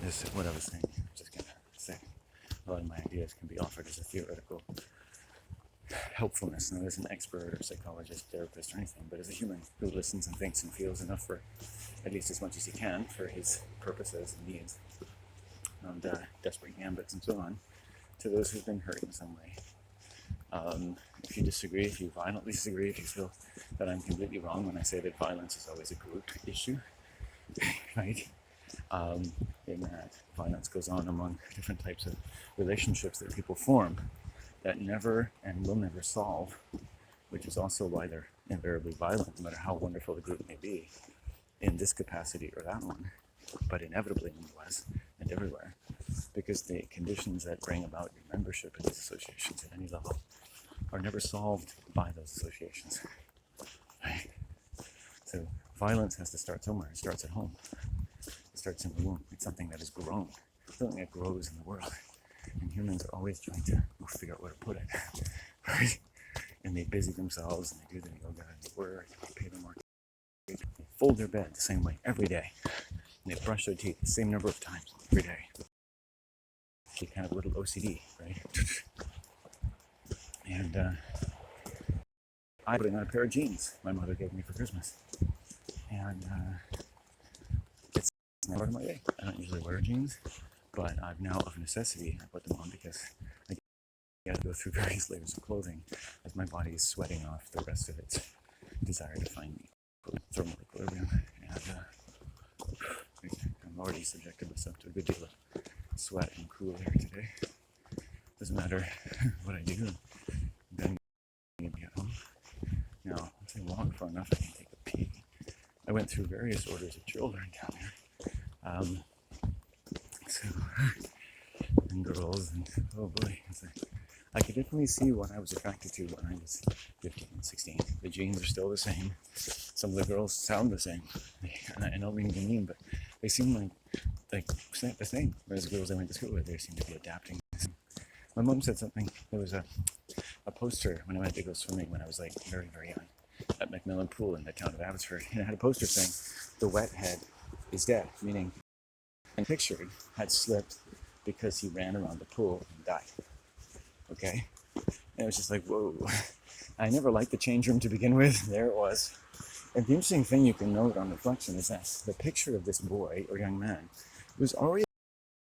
is what I was saying. I'm just going to say a lot of my ideas can be offered as a theoretical helpfulness, not as an expert or psychologist, therapist, or anything, but as a human who listens and thinks and feels enough for at least as much as he can for his purposes and needs and desperate gambits and so on to those who've been hurt in some way. If you disagree, if you violently disagree, if you feel that I'm completely wrong when I say that violence is always a group issue, right? In that violence goes on among different types of relationships that people form that never and will never solve, which is also why they're invariably violent, no matter how wonderful the group may be in this capacity or that one, but inevitably nonetheless and everywhere, because the conditions that bring about your membership in these associations at any level are never solved by those associations. Right? So violence has to start somewhere. It starts at home. It starts in the womb. It's something that is grown, something that grows in the world. And humans are always trying to figure out where to put it. Right? And they busy themselves and they do their yoga and they work and they pay their market. They fold their bed the same way every day. And they brush their teeth the same number of times every day. They kind of a little OCD, right? And I put on a pair of jeans my mother gave me for Christmas. And it's not part of my day. I don't usually wear jeans, but I've now, of necessity, I put them on because I got to go through various layers of clothing as my body is sweating off the rest of its desire to find thermal equilibrium. And I'm already subjected myself to a good deal of sweat and cool air today. Doesn't matter what I do. Then I get home. Now, once I walk far enough, I can take a pee. I went through various orders of children down there. And girls, and oh boy, I could definitely see what I was attracted to when I was 15 and 16. The genes are still the same. Some of the girls sound the same. And I don't mean to be mean, but they seem like the same. Whereas the girls I went to school with, they seem to be adapting. My mom said something. There was a poster when I went to go swimming when I was like very, very young at Macmillan Pool in the town of Abbotsford. And it had a poster saying, "The wet head is dead," meaning the picture had slipped because he ran around the pool and died. Okay? And it was just like, whoa. I never liked the change room to begin with. There it was. And the interesting thing you can note on reflection is that the picture of this boy or young man was already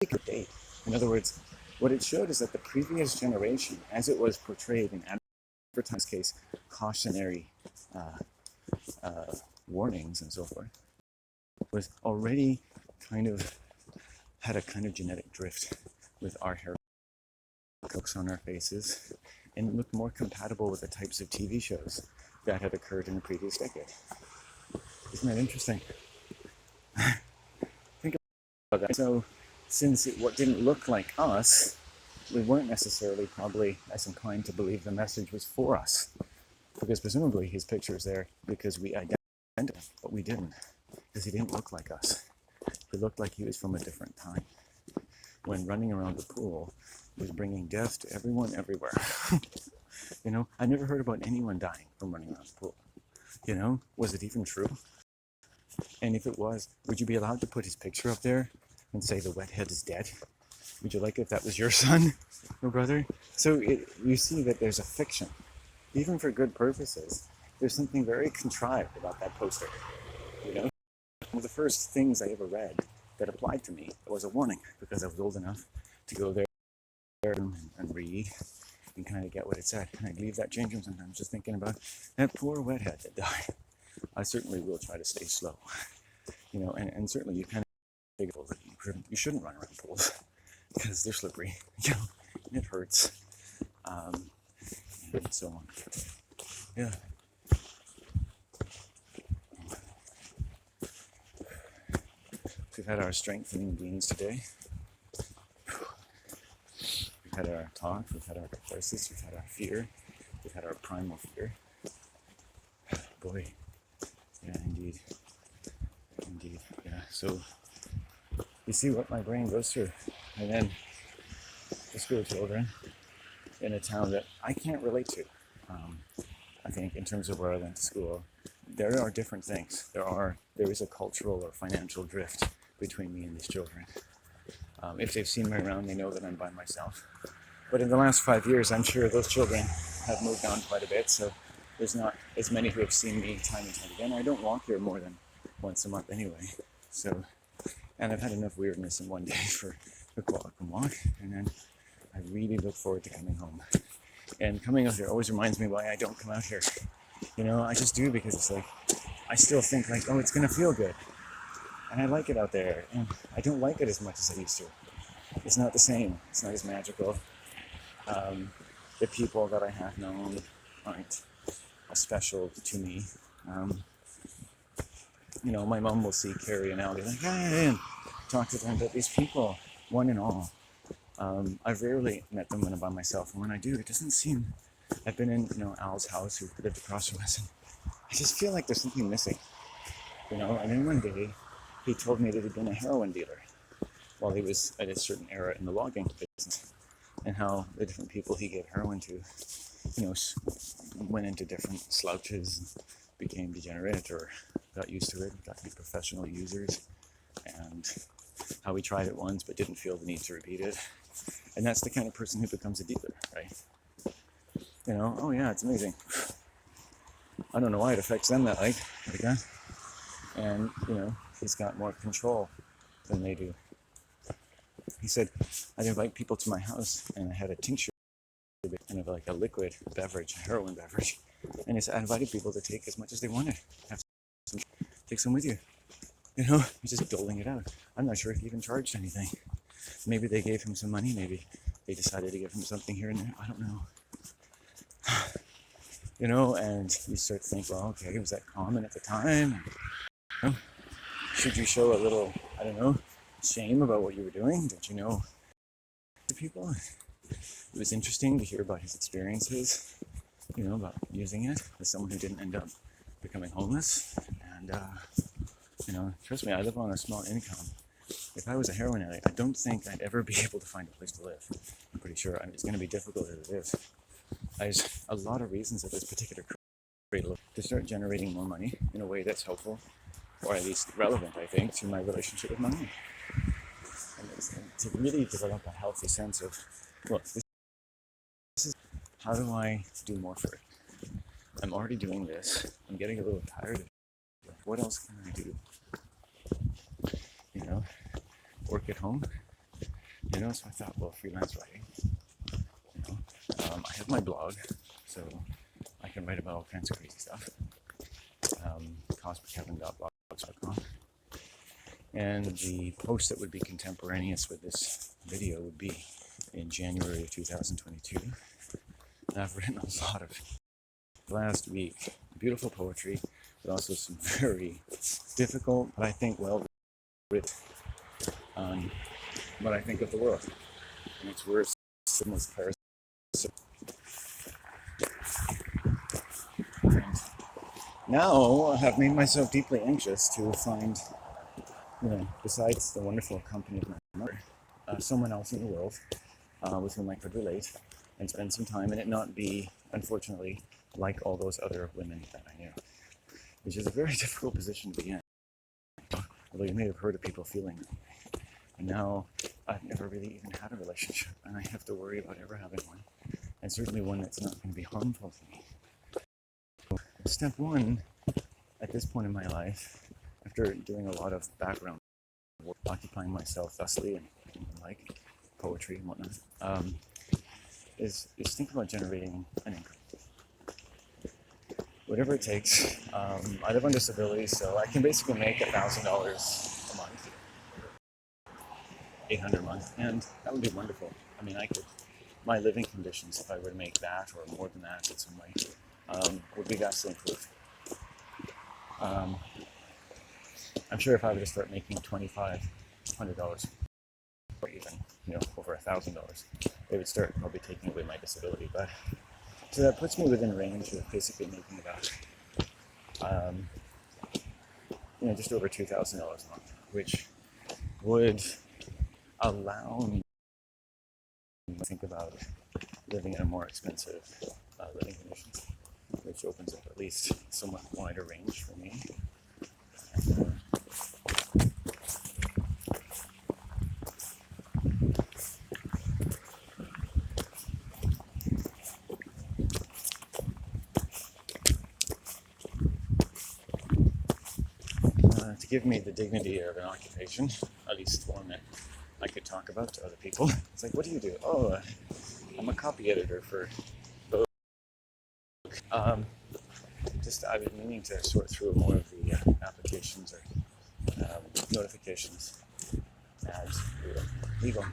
a date. In other words, what it showed is that the previous generation, as it was portrayed in advertised case, cautionary warnings and so forth, was already had a kind of genetic drift with our hair looks on our faces and looked more compatible with the types of TV shows that had occurred in the previous decade. Isn't that interesting? Think about that. So, since what didn't look like us, we weren't necessarily probably as inclined to believe the message was for us. Because presumably his picture's there because we identified, but we didn't. Because he didn't look like us. He looked like he was from a different time. When running around the pool was bringing death to everyone everywhere. You know, I never heard about anyone dying from running around the pool. You know, was it even true? And if it was, would you be allowed to put his picture up there and say the wet head is dead? Would you like it if that was your son or brother? So you see that there's a fiction. Even for good purposes, there's something very contrived about that poster. You know, one of the first things I ever read that applied to me was a warning, because I was old enough to go there and read and kind of get what it said. And I'd leave that change room sometimes just thinking about that poor wet head that died. I certainly will try to stay slow, you know, and certainly you kind of figure that you shouldn't run around pools because they're slippery, you know, and it hurts, and so on. Yeah. We've had our strengthening beings today. We've had our talk, we've had our catharsis, we've had our fear, we've had our primal fear. Boy, yeah, indeed, yeah. So you see what my brain goes through, and then the school children in a town that I can't relate to. I think in terms of where I went to school, there are different things. There is a cultural or financial drift between me and these children. If they've seen me around, they know that I'm by myself. But in the last 5 years, I'm sure those children have moved on quite a bit, so there's not as many who have seen me time and time again. I don't walk here more than once a month anyway. So, and I've had enough weirdness in one day for a walk and walk, and then I really look forward to coming home. And coming out here always reminds me why I don't come out here. You know, I just do because it's like, I still think like, oh, it's gonna feel good. And I like it out there, and I don't like it as much as I used to. It's not the same, it's not as magical. The people that I have known aren't as special to me. You know, my mom will see Carrie and Allie like, hey, and talk to them, but these people, one and all, I've rarely met them when I'm by myself, and when I do, it doesn't seem. I've been in, you know, Al's house, who lived across from us, and I just feel like there's something missing, you know. And then one day, he told me that he'd been a heroin dealer while he was at a certain era in the logging business, and how the different people he gave heroin to, you know, went into different slouches, became degenerate, or got used to it, got to be professional users, and how he tried it once but didn't feel the need to repeat it. And that's the kind of person who becomes a dealer, right? You know, oh yeah, it's amazing. I don't know why it affects them like that. And, you know, he's got more control than they do. He said, I'd invite people to my house, and I had a tincture, kind of like a liquid beverage, a heroin beverage. And he said, I invited people to take as much as they wanted. Take some with you. You know, he's just doling it out. I'm not sure if he even charged anything. Maybe they gave him some money. Maybe they decided to give him something here and there. I don't know. You know, and you start to think, well, okay, was that common at the time? You know, should you show a little, I don't know, shame about what you were doing? Don't you know the people? It was interesting to hear about his experiences, you know, about using it as someone who didn't end up becoming homeless. And, you know, trust me, I live on a small income. If I was a heroin addict, I don't think I'd ever be able to find a place to live. I'm pretty sure it's going to be difficult as it is. There's a lot of reasons that this particular career to start generating more money in a way that's helpful, or at least relevant, I think, to my relationship with money. And to really develop a healthy sense of, look, this is, how do I do more for it? I'm already doing this. I'm getting a little tired of it. What else can I do? You know, work at home. You know, so I thought, well, freelance writing. You know, I have my blog, so I can write about all kinds of crazy stuff. cosmicKevin.blogspot.com. And the post that would be contemporaneous with this video would be in January of 2022. And I've written a lot of last week, beautiful poetry, but also some very difficult, but I think well written on what I think of the world. And it's worse than most parasites. Now I have made myself deeply anxious to find, you know, besides the wonderful company of my mother, someone else in the world with whom I could relate and spend some time and it not be, unfortunately, like all those other women that I knew, which is a very difficult position to be in. Although you may have heard of people feeling that way. And now I've never really even had a relationship, and I have to worry about ever having one, and certainly one that's not going to be harmful to me. Step one, at this point in my life, after doing a lot of background work, occupying myself thusly and like poetry and whatnot, is think about generating an income. Whatever it takes. I live on disability, so I can basically make $1,000 a month, $800 a month, and that would be wonderful. I mean, my living conditions, if I were to make that or more than that in some way, would be vastly improved. I'm sure if I were to start making $2,500 or even, you know, over $1,000, they would start probably taking away my disability. But so that puts me within range of basically making about, you know, just over $2,000 a month, which would allow me to think about living in a more expensive living conditions, which opens up at least somewhat wider range for me. And, to give me the dignity of an occupation, at least one that I could talk about to other people. It's like, what do you do? Oh, I'm a copy editor for Vogue. Um, just I've been meaning to sort through more of the applications or notifications, ads, legal.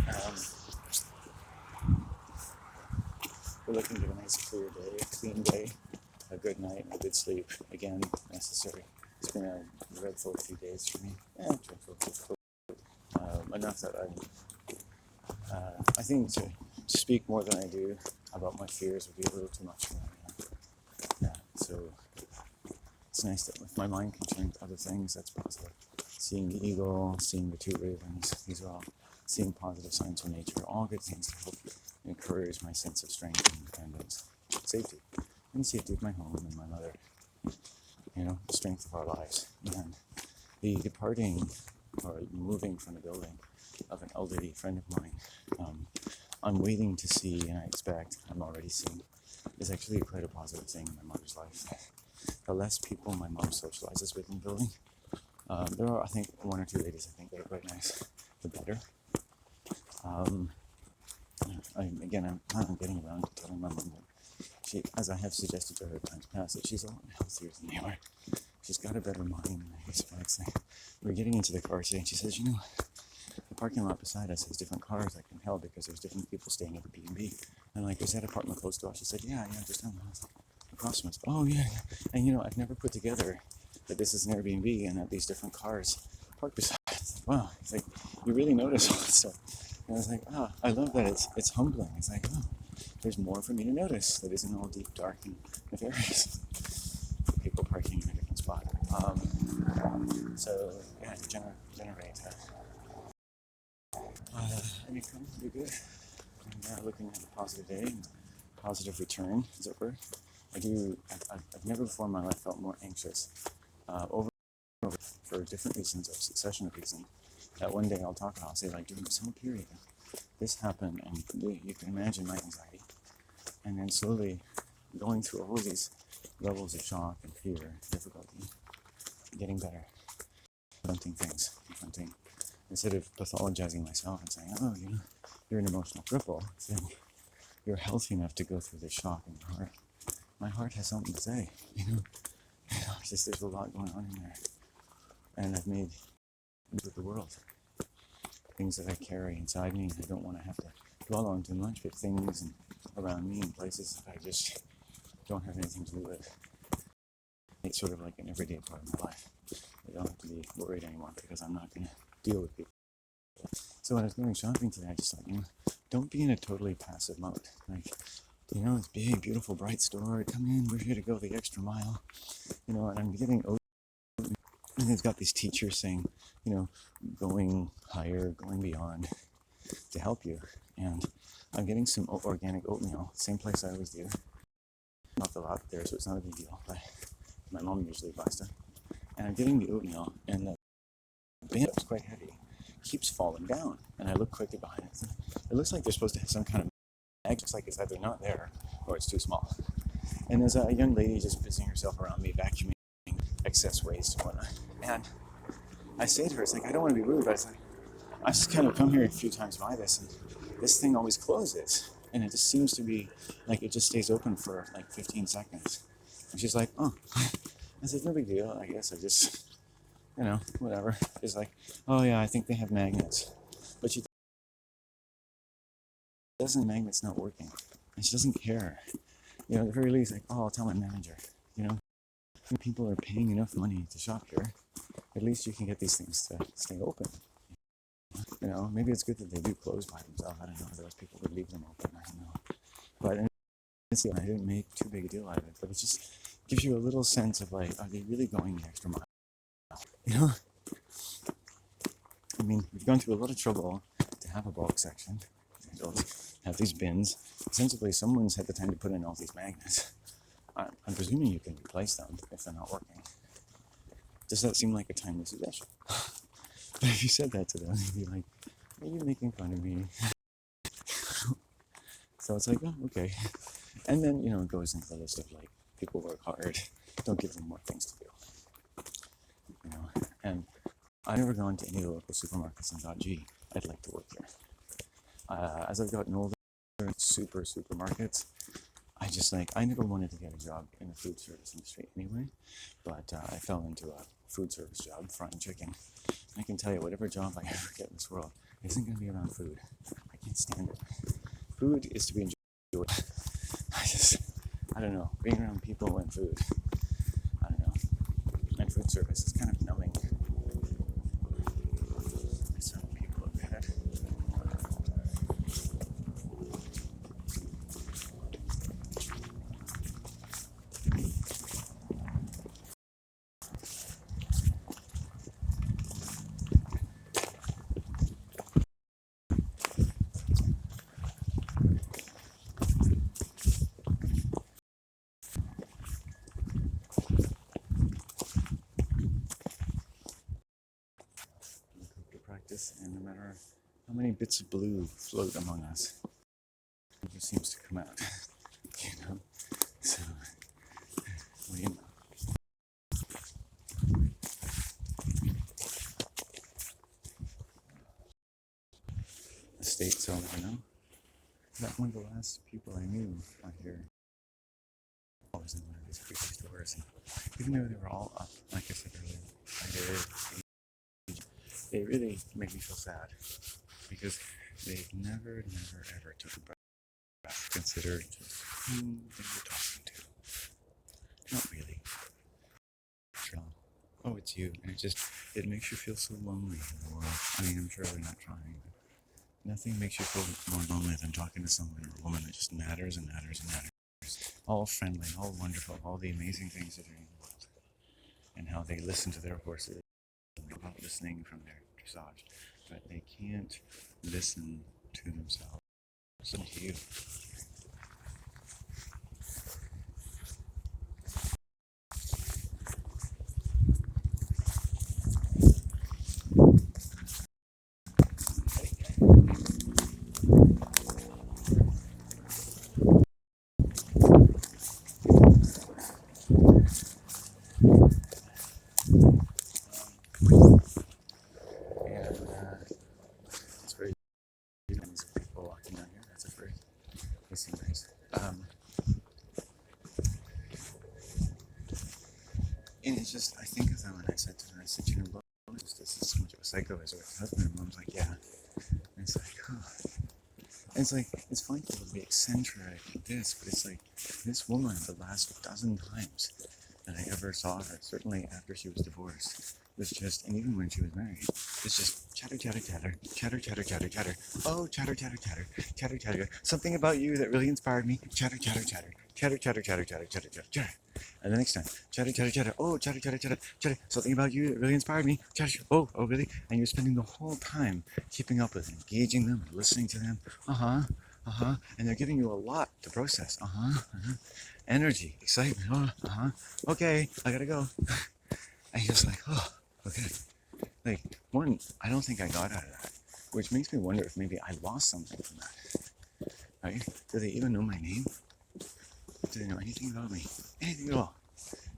Um, we're looking at a nice clear day, a clean day, a good night, a good sleep. Again, necessary. It's been a dreadful few days for me. Dreadful. Enough that I think to speak more than I do about my fears would be a little too much for me. Yeah, so it's nice that if my mind can turn to other things, that's positive. Seeing the eagle, seeing the two ravens, these are all seeing positive signs from nature, all good things to help encourage my sense of strength and independence, safety, and safety of my home and my mother, the strength of our lives. And the departing or moving from the building of an elderly friend of mine, I'm waiting to see, and I expect I'm already seeing, is actually quite a positive thing in my mother's life. The less people my mom socializes with in the building, there are, I think, one or two ladies I think that are quite nice, the better. I'm planning on getting around to telling my mom that she, as I have suggested to her times past, that she's a lot healthier than they are. She's got a better mind in many respects. We're getting into the car today, and she says, the parking lot beside us has different cars I can tell because there's different people staying at the B&B. I'm like, is that apartment close to us? She said, yeah, just down the house. Across from us. Oh, yeah. And, I've never put together that this is an Airbnb and that these different cars park beside us. Wow. It's like, you really notice all that stuff. And I was like, I love that it's humbling. It's like, there's more for me to notice that isn't all deep, dark, and nefarious. People parking in a different spot. Generate. Income would be good. And looking at a positive day and positive return, as it were. I've never before in my life felt more anxious over for different reasons or succession of reasons. That one day I'll say, like, during this whole period, this happened, and you can imagine my anxiety. And then slowly going through all of these levels of shock and fear, difficulty, getting better, confronting, instead of pathologizing myself and saying, you're an emotional cripple, saying, you're healthy enough to go through this shock in your heart. My heart has something to say, it's just there's a lot going on in there. And I've made with the world, things that I carry inside me, I don't want to have to dwell on too much, but things around me and places that I just don't have anything to do with. It's sort of like an everyday part of my life. I don't have to be worried anymore because I'm not going to deal with people. So when I was going shopping today, I just thought, don't be in a totally passive mode. Like, it's big, beautiful, bright store. Come in, we're here to go the extra mile. And I'm getting and it's got these teachers saying, going higher, going beyond to help you. And I'm getting some organic oatmeal, same place I always do. Not the lot there, so it's not a big deal. But my mom usually buys them. And I'm getting the oatmeal, and the bin is quite heavy. Keeps falling down, and I look quickly behind it. It looks like they're supposed to have some kind of bag. Looks like it's either not there or it's too small. And there's a young lady just busying herself around me, vacuuming excess waste and whatnot. And I say to her, it's like, I don't want to be rude, but it's like, I've just kind of come here a few times by this, and this thing always closes, and it just seems to be like it just stays open for like 15 seconds. And she's like, oh. I said, no big deal. I guess I just, whatever. It's like, oh yeah, I think they have magnets. But she doesn't, magnets not working. And she doesn't care. At the very least, like, oh, I'll tell my manager. When people are paying enough money to shop here, at least you can get these things to stay open. You know, maybe it's good that they do close by themselves. I don't know. Otherwise, people would leave them open. I don't know. But I didn't make too big a deal out of it. But it just gives you a little sense of like, are they really going the extra mile? You know, I mean, we've gone through a lot of trouble to have a bulk section, to have these bins. Essentially, someone's had the time to put in all these magnets. I'm presuming you can replace them if they're not working. Does that seem like a timely suggestion? But if you said that to them, they'd be like, are you making fun of me? So it's like, oh, okay. And then, you know, it goes into the list of like, people work hard, don't give them more things to do. You know, and I've never gone to any of the local supermarkets and thought, gee, I'd like to work here. As I've gotten older, in supermarkets, I never wanted to get a job in the food service industry anyway, but I fell into a food service job, frying chicken. And I can tell you, whatever job I ever get in this world isn't going to be around food. I can't stand it. Food is to be enjoyed. I don't know, being around people and food, I don't know. And food service is kind of numbing. There's some people up ahead. To practice, and no matter how many bits of blue float among us, it just seems to come out. You know? So, well, you know. The state zone, you know? That one of the last people I knew out here. I was in one of these creepy stores, and even though they were all up, like I said earlier, they really make me feel sad because they've never, ever took a breath, considered just who they were talking to. Not really. Oh, it's you, and it makes you feel so lonely in the world. I mean, I'm sure they're not trying, but nothing makes you feel more lonely than talking to someone or a woman that just matters and matters and matters. All friendly, all wonderful, all the amazing things that are in the world, and how they listen to their horses, about listening from their dressage, but they can't listen to themselves. Listen to you. And it's very nice people walking down here. That's a first. They seem nice. And it's just, I think of them and I said to her, I said, you know, this is as much of a psycho as her husband. And Mom's like, yeah. And it's like, huh. And it's like, it's fine to be eccentric and this, but it's like, this woman, the last dozen times that I ever saw her, certainly after she was divorced, was just, and even when she was married, it's just chatter, chatter, chatter, chatter, chatter, chatter, chatter. Oh, chatter, chatter, chatter, chatter, chatter. Something about you that really inspired me. Chatter, chatter, chatter, chatter, chatter, chatter, chatter, chatter, chatter, chatter. And the next time, chatter, chatter, chatter. Oh, chatter, chatter, chatter, chatter. Something about you that really inspired me. Chatter. Oh, really? And you're spending the whole time keeping up with them, engaging them, listening to them. And they're giving you a lot to process. Energy, excitement. Okay, I gotta go. And you're just like, oh, okay. Like, one, I don't think I got out of that, which makes me wonder if maybe I lost something from that. Right? Do they even know my name? Do they know anything about me? Anything at all?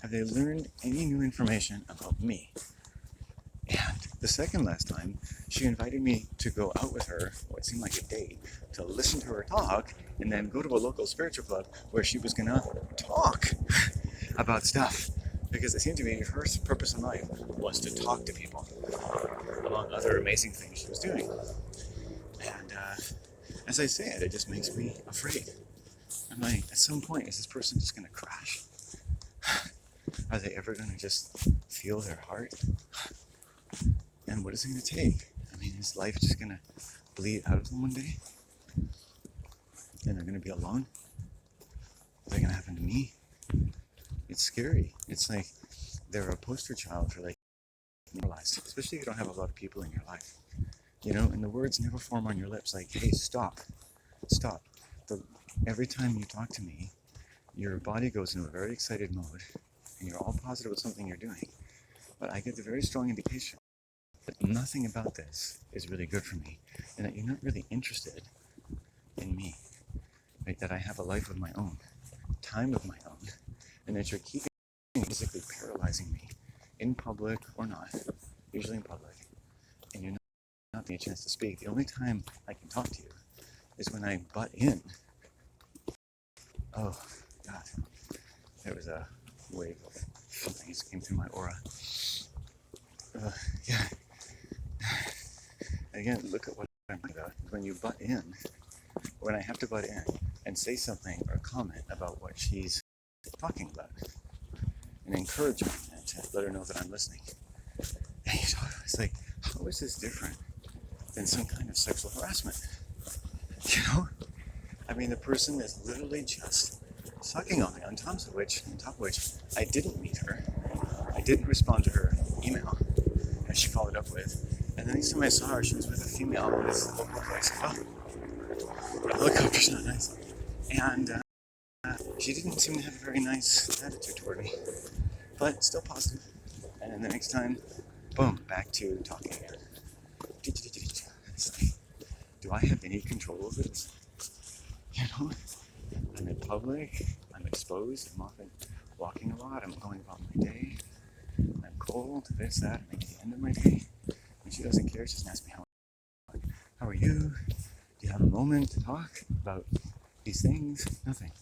Have they learned any new information about me? And the second last time, she invited me to go out with her, what seemed like a date, to listen to her talk, and then go to a local spiritual club where she was gonna talk about stuff. Because it seemed to me her purpose in life was to talk to people, among other amazing things she was doing. And as I say it, it just makes me afraid. I'm like, at some point, is this person just gonna crash? Are they ever gonna just feel their heart? And what is it gonna take? I mean, is life just gonna bleed out of them one day? And they're gonna be alone? Is that gonna happen to me? It's scary. It's like they're a poster child for like normalized, especially if you don't have a lot of people in your life. You know, and the words never form on your lips like, hey, stop. Every time you talk to me, your body goes into a very excited mode and you're all positive with something you're doing. But I get the very strong indication that nothing about this is really good for me and that you're not really interested in me, right? That I have a life of my own, time of my own, and that you're keeping physically paralyzing me in public or not, usually in public, and you're not getting a chance to speak. The only time I can talk to you is when I butt in. Oh, God. There was a wave of something that came through my aura. Yeah. Again, look at what I'm talking about. When you butt in, when I have to butt in and say something or comment about what she's talking about, and encourage her and to let her know that I'm listening. And it's like, how is this different than some kind of sexual harassment? You know? I mean, the person is literally just sucking on me, on top of which I didn't meet her. I didn't respond to her email that she followed up with. And the next time I saw her, she was with a female in this local place. Oh, the helicopter's not nice. And she didn't seem to have a very nice attitude toward me, but still positive. And then the next time, boom, back to talking again. It's like, do I have any control over this? You know, I'm in public, I'm exposed, I'm often walking a lot, I'm going about my day, I'm cold, this, that, and I get to the end of my day, and she doesn't care, she doesn't ask me how are you, do you have a moment to talk about these things? Nothing.